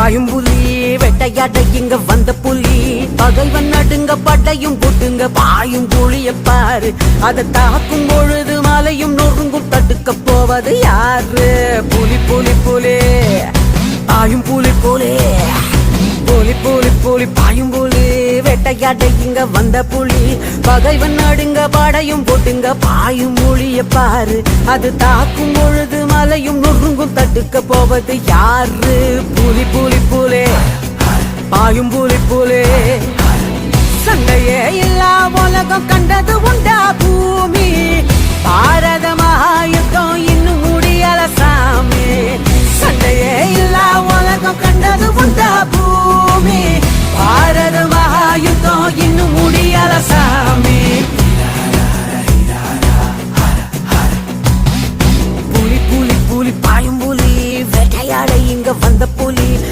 பாயும் புலி வேட்டையாட இங்க வந்த புலி பகைவன் நடுங்க படையும் போட்டுங்க பாயும் புலிய பாரு அதை தாக்கும் பொழுது மலையும் நொறுங்கும் தடுக்க போவது யாரு புலி புலி புலி பாயும் புலி புலி புலி புலி புலி பாயும் புலி வேட்டையாட இங்க வந்த புலி பகைவன் நடுங்க படையும் போட்டுங்க பாயும் புலிய பாரு அது தாக்கும் பொழுது மலையும் நொறுங்கும் தடுக்க போவது யாரு புலி புலி புலி பாயும் புலி புலி சண்டையே இல்லா உலகம் கண்டது உண்டா பூமி பாரத மகா